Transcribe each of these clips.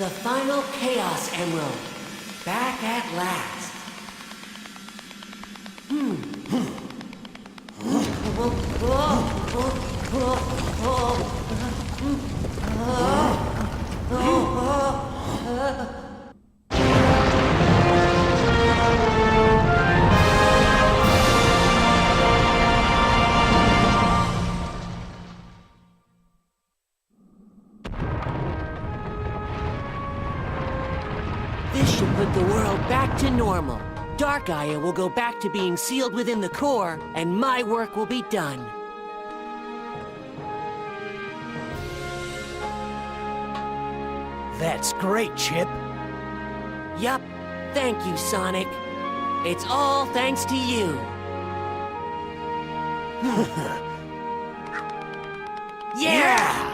The final Chaos Emerald. Back at last. This should put the world back to normal. Dark Gaia will go back to being sealed within the core, and my work will be done. That's great, Chip. Yup. Thank you, Sonic. It's all thanks to you. Yeah!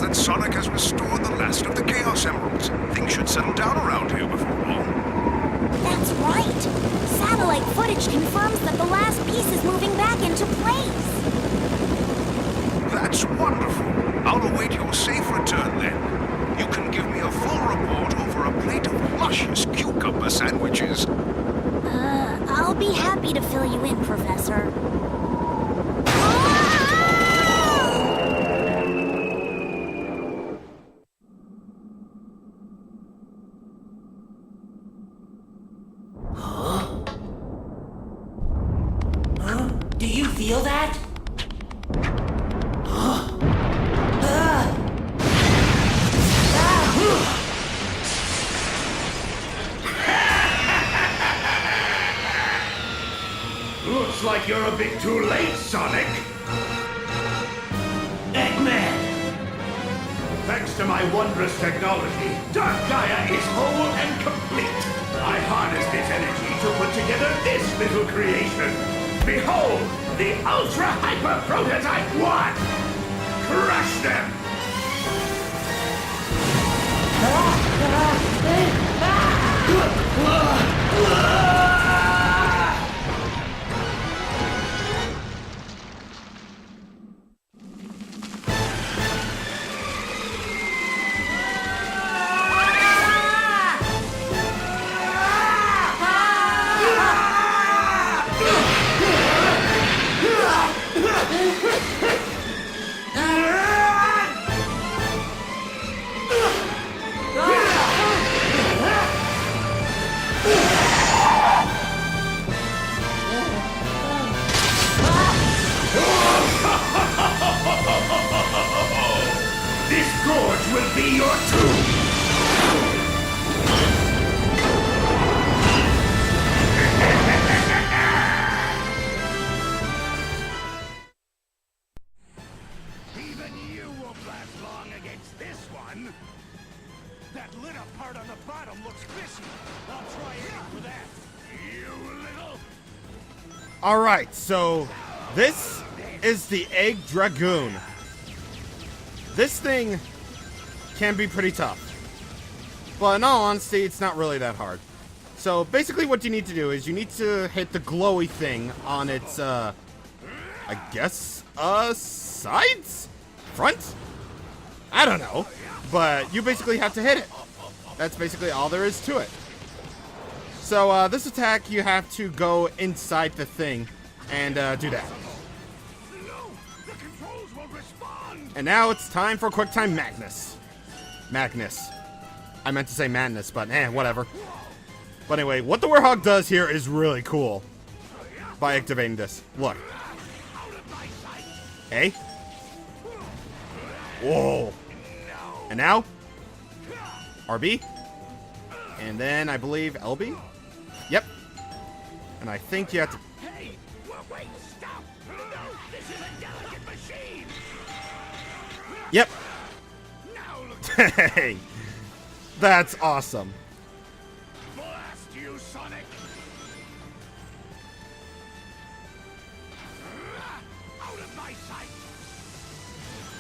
That Sonic has restored the last of the Chaos Emeralds. Things should settle down around here before long. That's right! Satellite footage confirms that the last piece is moving back into place. That's wonderful. I'll await your safe return then. You can give me a full report over a plate of luscious cucumber sandwiches. I'll be happy to fill you in, Professor. Do you feel that? Looks like you're a bit too late, Sonic. Eggman! Thanks to my wondrous technology, Dark Gaia is whole and complete. I harnessed its energy to put together this little creation. Behold, the Ultra Hyper Prototype 1! Crush them! This gorge will be your tomb! Even you won't last long against this one! That lit up part on the bottom looks fishy. I'll try aiming for that. You little... Alright, so this is the Egg Dragoon. This thing can be pretty tough. But in all honesty, it's not really that hard. So basically what you need to do is you need to hit the glowy thing on its, I guess, sides? Front? I don't know. But you basically have to hit it. That's basically all there is to it. So this attack, you have to go inside the thing and do that. And now it's time for QuickTime Madness. I meant to say madness, but whatever. But anyway, what the Warhog does here is really cool. By activating this. Look. Hey. Whoa. And now, RB. And then I believe LB. Yep. And I think you have to... Hey! Wait, stop! No, this is a delicate machine! Yep. Now look. Hey. That's awesome. Blast you, Sonic! Out of my sight!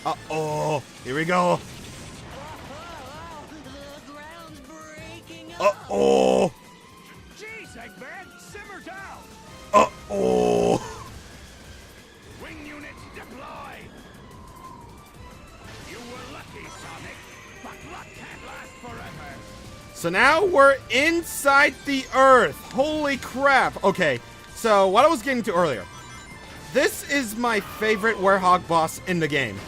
Uh-oh. Here we go. Uh-oh. Jeez, Eggman, simmer down. Uh-oh. Wing units deploy. You were lucky, Sonic, but luck can't last forever. So now we're inside the Earth. Holy crap. Okay, so what I was getting to earlier. This is my favorite Werehog boss in the game.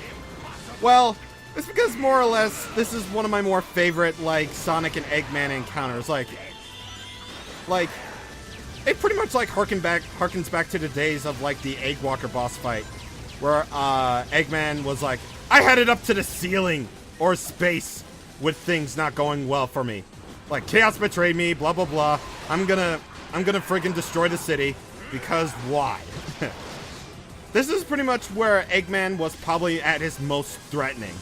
Well, it's because more or less this is one of my more favorite, like, Sonic and Eggman encounters. Like, it pretty much, like, harkens back to the days of, like, the Eggwalker boss fight. Where, Eggman was like, I had it up to the ceiling, or space, with things not going well for me. Like, Chaos betrayed me, blah, blah, blah. I'm gonna friggin' destroy the city, because why? This is pretty much where Eggman was probably at his most threatening.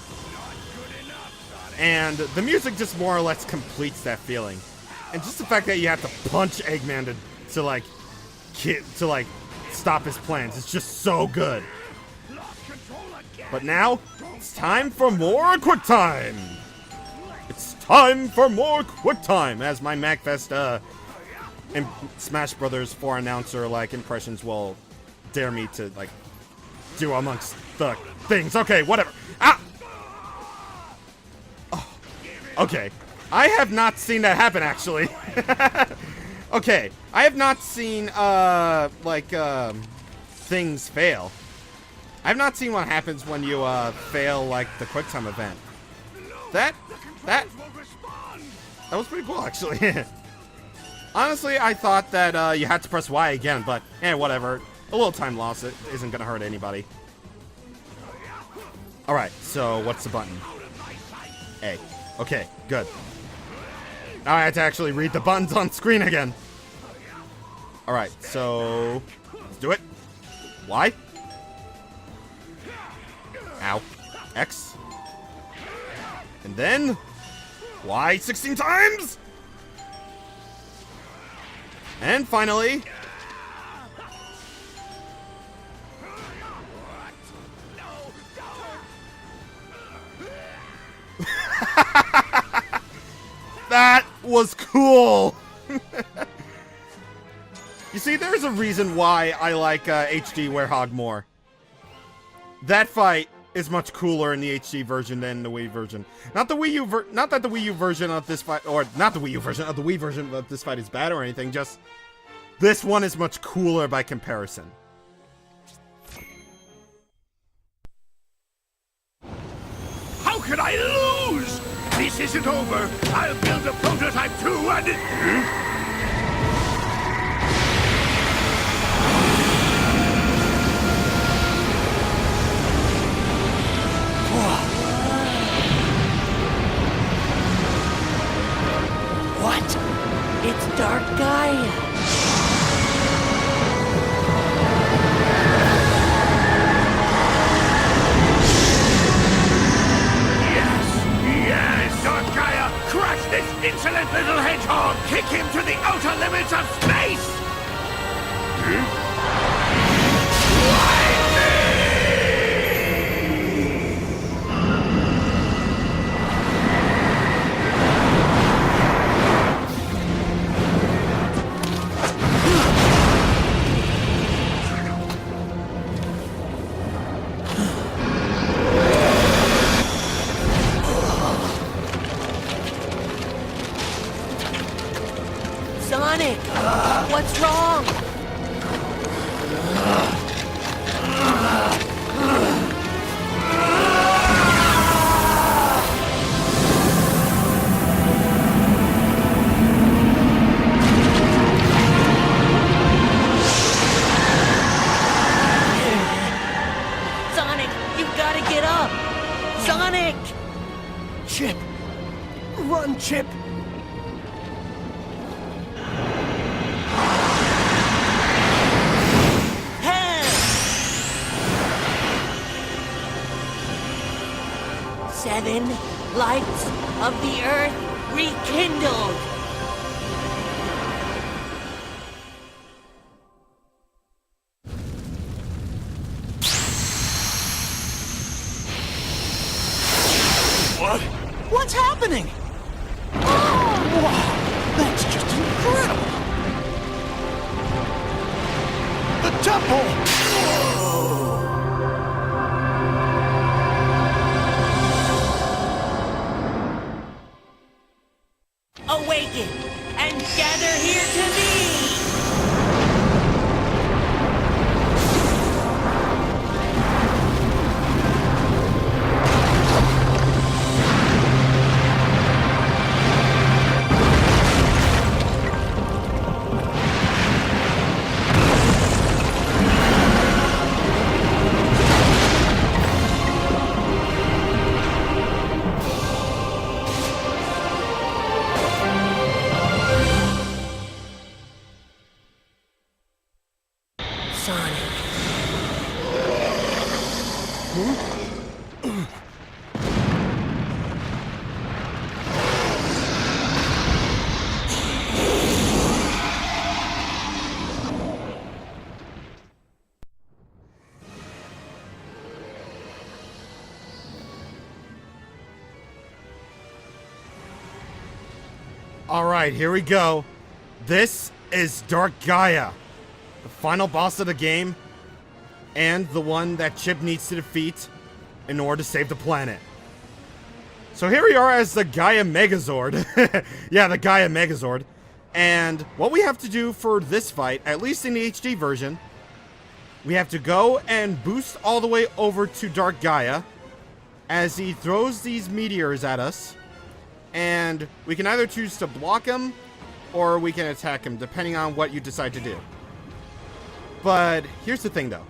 And the music just more or less completes that feeling. And just the fact that you have to punch Eggman to stop his plans is just so good. But now, it's time for more Quick Time! It's time for more Quick Time! As my MagFest, Smash Brothers 4 announcer, like, impressions will dare me to, like, do amongst the things. Okay, whatever. Ah! Oh, okay. I have not seen that happen, actually. Okay. I have not seen, things fail. I have not seen what happens when you, fail, like, the QuickTime event. That was pretty cool, actually. Honestly, I thought that, you had to press Y again, but, whatever. A little time loss isn't gonna hurt anybody. Alright, so what's the button? A. Okay, good. Now I have to actually read the buttons on screen again. Alright, so let's do it. Y. Ow. X. And then Y 16 times! And finally, that was cool! You see, there's a reason why I like HD Werehog more. That fight is much cooler in the HD version than the Wii version. Not the Wii U not that the Wii U version of this fight, or not the Wii U version of the Wii version of this fight is bad or anything, just this one is much cooler by comparison. How could I lose? This isn't over. I'll build a prototype too and... What? It's Dark Gaia. Yes, Dark Gaia! Crush this insolent little hedgehog! Kick him to the outer limits of space! Sonic, what's wrong? Sonic, you've got to get up! Sonic! Chip! Run, Chip! Seven lights of the earth rekindled. What? What's happening? Temple! Awaken and gather here to me! Sonic. Alright, here we go. This is Dark Gaia, the final boss of the game, and the one that Chip needs to defeat in order to save the planet. So here we are as the Gaia Megazord. Yeah, the Gaia Megazord. And what we have to do for this fight, at least in the HD version, we have to go and boost all the way over to Dark Gaia as he throws these meteors at us. And we can either choose to block him or we can attack him, depending on what you decide to do. But here's the thing, though.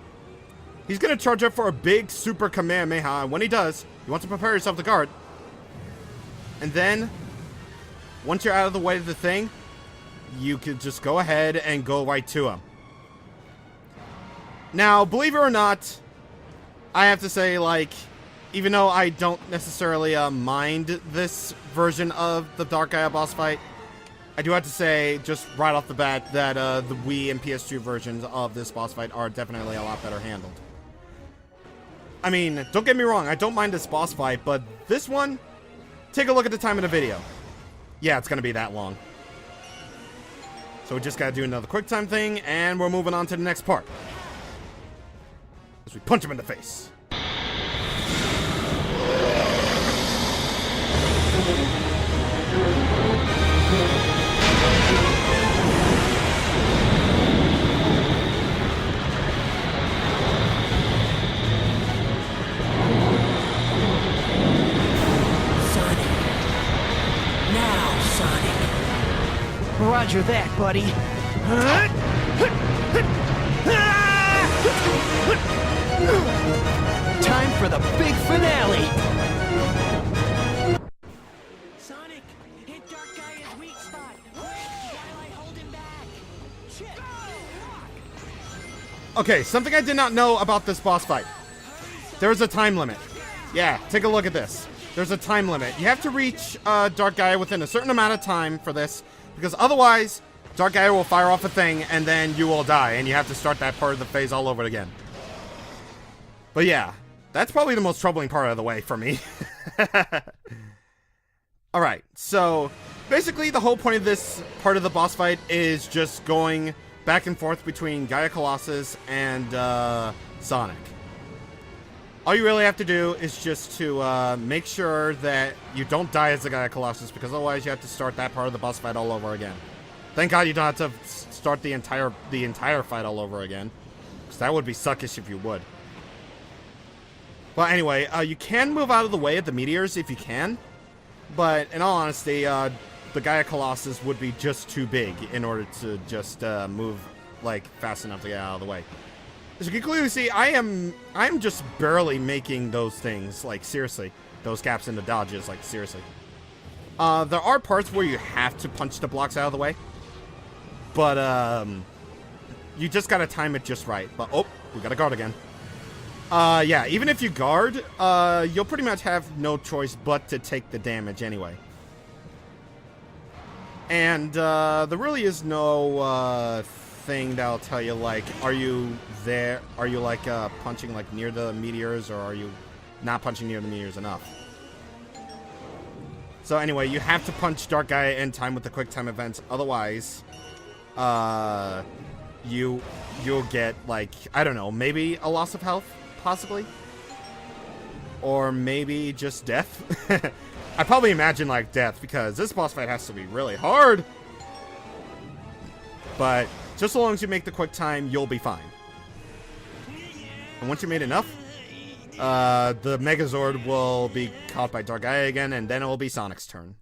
He's going to charge up for a big super Kamehameha, and when he does, you want to prepare yourself to guard. And then, once you're out of the way of the thing, you can just go ahead and go right to him. Now, believe it or not, I have to say, like, even though I don't necessarily mind this version of the Dark Gaia boss fight, I do have to say, just right off the bat, that the Wii and PS2 versions of this boss fight are definitely a lot better handled. I mean, don't get me wrong, I don't mind this boss fight, but this one, take a look at the time of the video. Yeah, it's gonna be that long. So we just gotta do another quick time thing, and we're moving on to the next part. As we punch him in the face. Roger that, buddy. Time for the big finale. Sonic, hit Dark Gaia's weak spot. You gotta like hold him back. Shit. Okay, something I did not know about this boss fight. There's a time limit. Yeah, take a look at this. There's a time limit. You have to reach Dark Gaia within a certain amount of time for this, because otherwise, Dark Gaia will fire off a thing, and then you will die, and you have to start that part of the phase all over again. But yeah, that's probably the most troubling part of the way for me. Alright, so basically the whole point of this part of the boss fight is just going back and forth between Gaia Colossus and Sonic. All you really have to do is just to make sure that you don't die as the Gaia Colossus, because otherwise you have to start that part of the boss fight all over again. Thank God you don't have to start the entire fight all over again, because that would be suckish if you would. Well, anyway, you can move out of the way of the meteors if you can, but in all honesty, the Gaia Colossus would be just too big in order to just move like fast enough to get out of the way. As you can clearly see, I'm just barely making those things, like, seriously. Those gaps in the dodges, like, seriously. There are parts where you have to punch the blocks out of the way. But, you just gotta time it just right. But, oh, we gotta guard again. Yeah, even if you guard, you'll pretty much have no choice but to take the damage anyway. And, there really is no, thing that'll tell you, like, are you there, are you like punching like near the meteors, or are you not punching near the meteors enough? So anyway, you have to punch Dark Gaia in time with the quick time events, otherwise you'll get, like, I don't know, maybe a loss of health, possibly? Or maybe just death? I probably imagine, like, death, because this boss fight has to be really hard. But just so long as you make the quick time, you'll be fine. And once you made enough, the Megazord will be caught by Dark Gaia again, and then it will be Sonic's turn.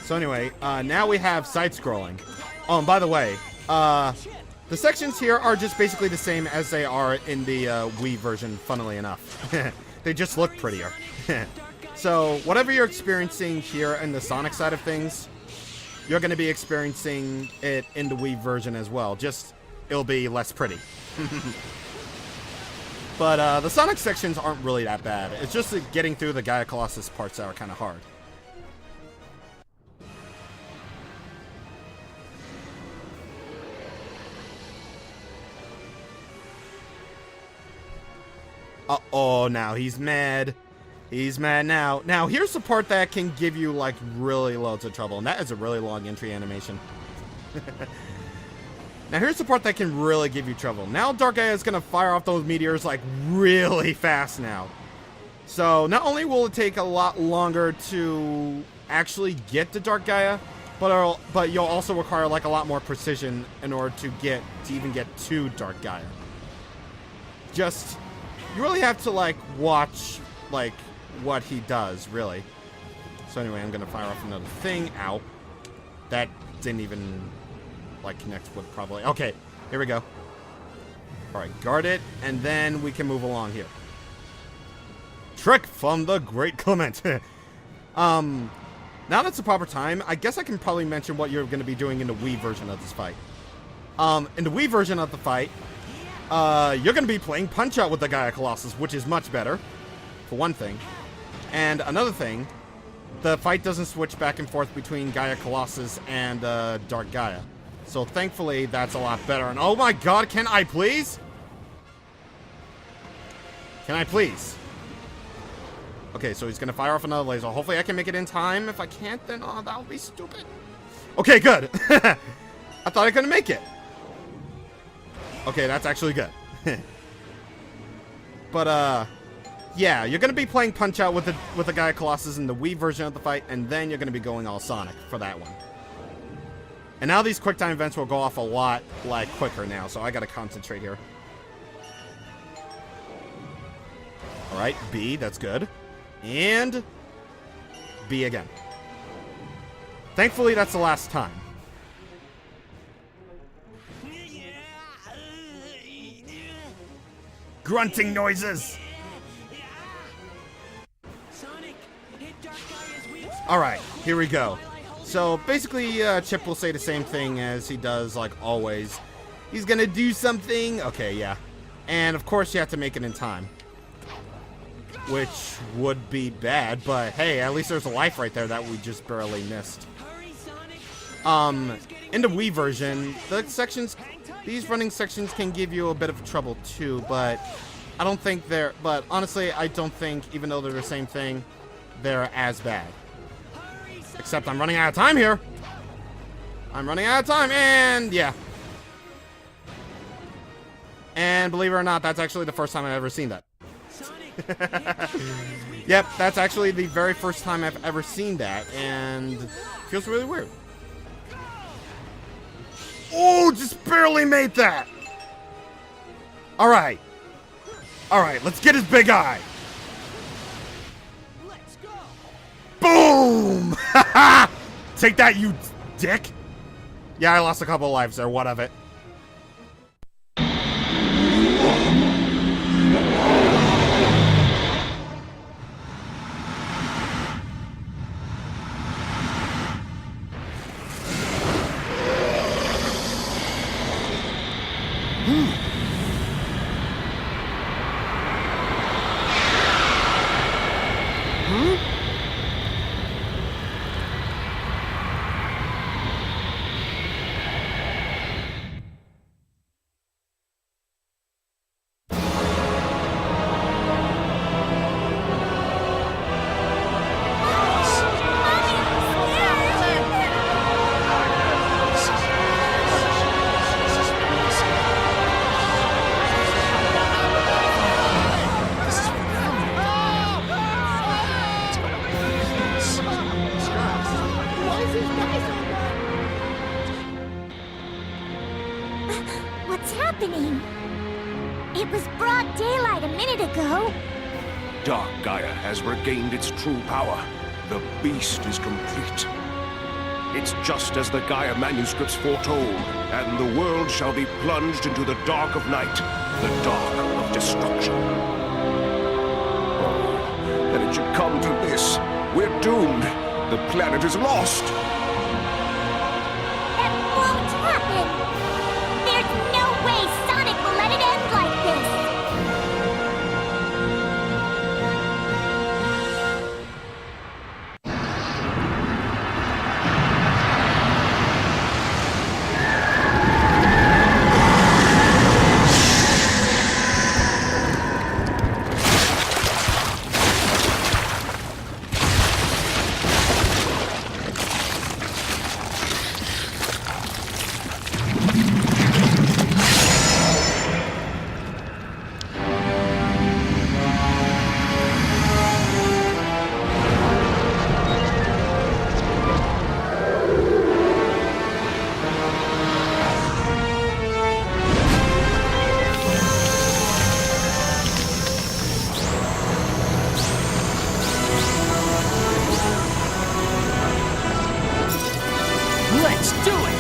So anyway, now we have side-scrolling. Oh, and by the way, the sections here are just basically the same as they are in the Wii version, funnily enough. They just look prettier. So, whatever you're experiencing here in the Sonic side of things, you're going to be experiencing it in the Wii version as well. Just, it'll be less pretty. But the Sonic sections aren't really that bad. It's just getting through the Gaia Colossus parts that are kind of hard. Uh-oh, now he's mad. He's mad now. Now, here's the part that can give you, like, really loads of trouble. And that is a really long entry animation. Now, here's the part that can really give you trouble. Now, Dark Gaia is going to fire off those meteors, like, really fast now. So, not only will it take a lot longer to actually get to Dark Gaia, but you'll also require, like, a lot more precision in order to even get to Dark Gaia. Just, you really have to, like, watch, like, what he does, really. So anyway, I'm going to fire off another thing. Ow. That didn't even, like, connect with probably. Okay, here we go. Alright, guard it, and then we can move along here. Trick from the Great Clement. Now that's the proper time, I guess I can probably mention what you're going to be doing in the Wii version of this fight. In the Wii version of the fight, you're going to be playing Punch-Out with the Gaia Colossus, which is much better, for one thing. And another thing, the fight doesn't switch back and forth between Gaia Colossus and Dark Gaia. So thankfully, that's a lot better. And oh my god, can I please? Can I please? Okay, so he's going to fire off another laser. Hopefully I can make it in time. If I can't, then that would be stupid. Okay, good. I thought I couldn't make it. Okay, that's actually good. But, yeah, you're going to be playing Punch-Out with the Gaia Colossus in the Wii version of the fight, and then you're going to be going all Sonic for that one. And now these quick time events will go off a lot, like, quicker now, so I got to concentrate here. Alright, B, that's good. And B again. Thankfully, that's the last time. Grunting noises! Alright, here we go. So, basically, Chip will say the same thing as he does, like, always. He's gonna do something. Okay, yeah. And, of course, you have to make it in time. Which would be bad, but hey, at least there's a life right there that we just barely missed. In the Wii version, these running sections can give you a bit of trouble too, but I don't think but honestly, I don't think, even though they're the same thing, they're as bad. Except I'm running out of time here. I'm running out of time, and yeah. And believe it or not, that's actually the first time I've ever seen that. Yep, that's actually the very first time I've ever seen that, and it feels really weird. Oh, just barely made that! Alright. Alright, let's get his big eye. Let's go. Boom! Take that, you dick! Yeah, I lost a couple lives there, what of it? was broad daylight a minute ago. Dark Gaia has regained its true power. The beast is complete. It's just as the Gaia manuscripts foretold, and the world shall be plunged into the dark of night, the dark of destruction. Oh, that it should come to this. We're doomed. The planet is lost. That won't happen! There's no way Sonic will let it end like this! Let's do it!